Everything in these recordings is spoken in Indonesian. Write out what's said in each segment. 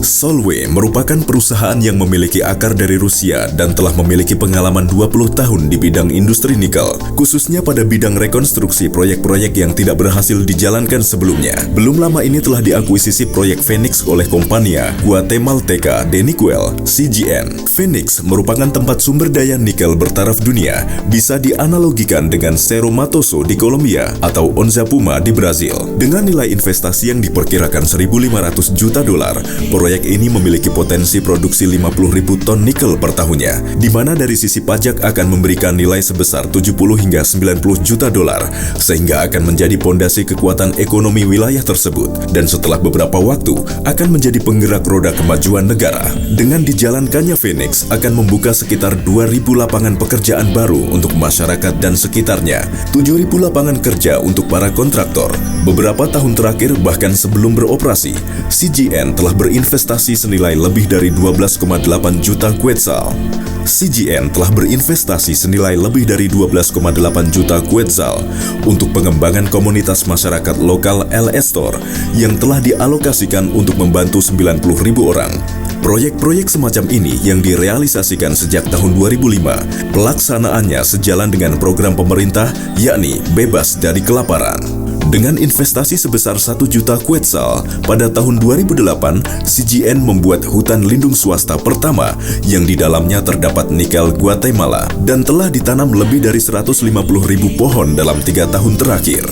Solvay merupakan perusahaan yang memiliki akar dari Rusia dan telah memiliki pengalaman 20 tahun di bidang industri nikel, khususnya pada bidang rekonstruksi proyek-proyek yang tidak berhasil dijalankan sebelumnya. Belum lama ini telah diakuisisi proyek Phoenix oleh kompania Guatemalteca de Niquel, CGN. Phoenix merupakan tempat sumber daya nikel bertaraf dunia, bisa dianalogikan dengan Cerro Matoso di Kolombia atau Onça Puma di Brazil. Dengan nilai investasi yang diperkirakan 1.500 juta dolar, proyek ini memiliki potensi produksi 50.000 ton nikel per tahunnya, di mana dari sisi pajak akan memberikan nilai sebesar 70 hingga 90 juta dolar, sehingga akan menjadi pondasi kekuatan ekonomi wilayah tersebut, dan setelah beberapa waktu akan menjadi penggerak roda kemajuan negara. Dengan dijalankannya Phoenix akan membuka sekitar 2.000 lapangan pekerjaan baru untuk masyarakat dan sekitarnya, 7.000 lapangan kerja untuk para kontraktor. Beberapa tahun terakhir, bahkan sebelum beroperasi, CGN telah berinvestasi senilai lebih dari 12,8 juta quetzal. CGN telah berinvestasi senilai lebih dari 12,8 juta quetzal untuk pengembangan komunitas masyarakat lokal El Estor yang telah dialokasikan untuk membantu 90.000 orang. Proyek-proyek semacam ini yang direalisasikan sejak tahun 2005, pelaksanaannya sejalan dengan program pemerintah, yakni bebas dari kelaparan. Dengan investasi sebesar 1 juta quetzal, pada tahun 2008, CGN membuat hutan lindung swasta pertama yang di dalamnya terdapat nikel Guatemala dan telah ditanam lebih dari 150.000 pohon dalam 3 tahun terakhir.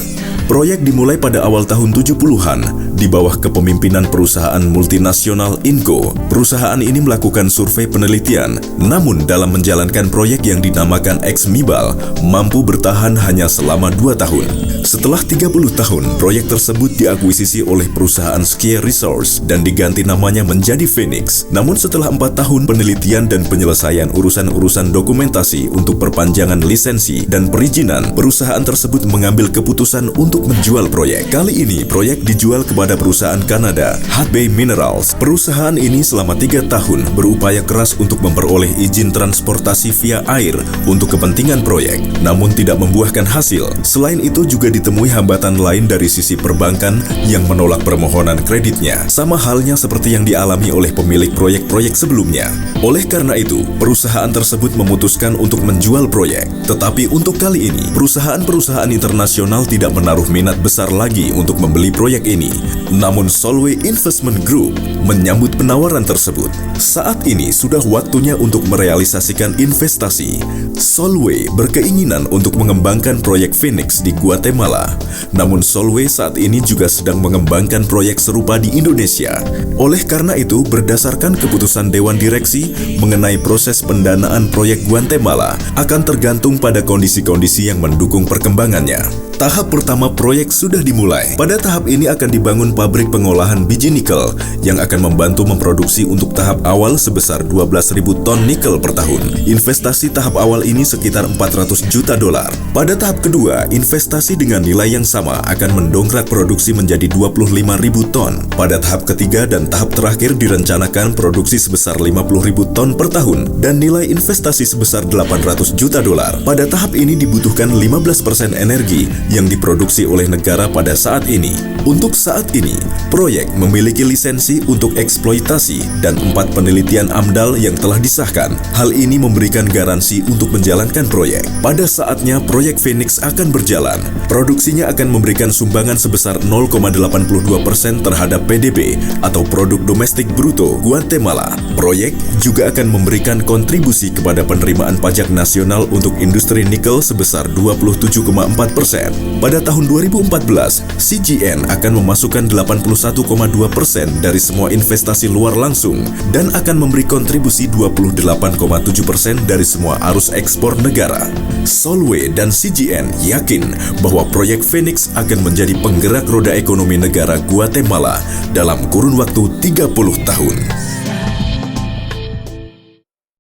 Proyek dimulai pada awal tahun 70-an di bawah kepemimpinan perusahaan multinasional Inco. Perusahaan ini melakukan survei penelitian, namun dalam menjalankan proyek yang dinamakan Ex-Mibal mampu bertahan hanya selama 2 tahun. Setelah 30 tahun, proyek tersebut diakuisisi oleh perusahaan Skia Resource dan diganti namanya menjadi Phoenix. Namun setelah 4 tahun penelitian dan penyelesaian urusan-urusan dokumentasi untuk perpanjangan lisensi dan perizinan, perusahaan tersebut mengambil keputusan untuk menjual proyek. Kali ini, proyek dijual kepada perusahaan Kanada, Hudbay Minerals. Perusahaan ini selama 3 tahun berupaya keras untuk memperoleh izin transportasi via air untuk kepentingan proyek, namun tidak membuahkan hasil. Selain itu juga ditemui hambatan lain dari sisi perbankan yang menolak permohonan kreditnya, sama halnya seperti yang dialami oleh pemilik proyek-proyek sebelumnya. Oleh karena itu, perusahaan tersebut memutuskan untuk menjual proyek. Tetapi untuk kali ini, perusahaan-perusahaan internasional tidak menaruh minat besar lagi untuk membeli proyek ini. Namun Solvay Investment Group menyambut penawaran tersebut. Saat ini sudah waktunya untuk merealisasikan investasi. Solvay berkeinginan untuk mengembangkan proyek Phoenix di Guatemala. Namun Solvay saat ini juga sedang mengembangkan proyek serupa di Indonesia. Oleh karena itu, berdasarkan keputusan Dewan Direksi mengenai proses pendanaan proyek Guatemala akan tergantung pada kondisi-kondisi yang mendukung perkembangannya. Tahap pertama proyek sudah dimulai. Pada tahap ini akan dibangun pabrik pengolahan biji nikel yang akan membantu memproduksi untuk tahap awal sebesar 12.000 ton nikel per tahun. Investasi tahap awal ini sekitar 400 juta dolar. Pada tahap kedua, investasi dengan nilai yang sama akan mendongkrak produksi menjadi 25.000 ton. Pada tahap ketiga dan tahap terakhir direncanakan produksi sebesar 50.000 ton per tahun dan nilai investasi sebesar 800 juta dolar. Pada tahap ini dibutuhkan 15% energi yang diproduksi oleh negara pada saat ini. Untuk saat ini, proyek memiliki lisensi untuk eksploitasi dan 4 penelitian AMDAL yang telah disahkan. Hal ini memberikan garansi untuk menjalankan proyek. Pada saatnya proyek Phoenix akan berjalan, produksinya akan memberikan sumbangan sebesar 0,82% terhadap PDB atau produk domestik bruto Guatemala. Proyek juga akan memberikan kontribusi kepada penerimaan pajak nasional untuk industri nikel sebesar 27,4%. Pada tahun 2014, CGN akan memasukkan 81,2% dari semua investasi luar langsung dan akan memberi kontribusi 28,7% dari semua arus ekspor negara. Solvay dan CGN yakin bahwa proyek Phoenix akan menjadi penggerak roda ekonomi negara Guatemala dalam kurun waktu 30 tahun.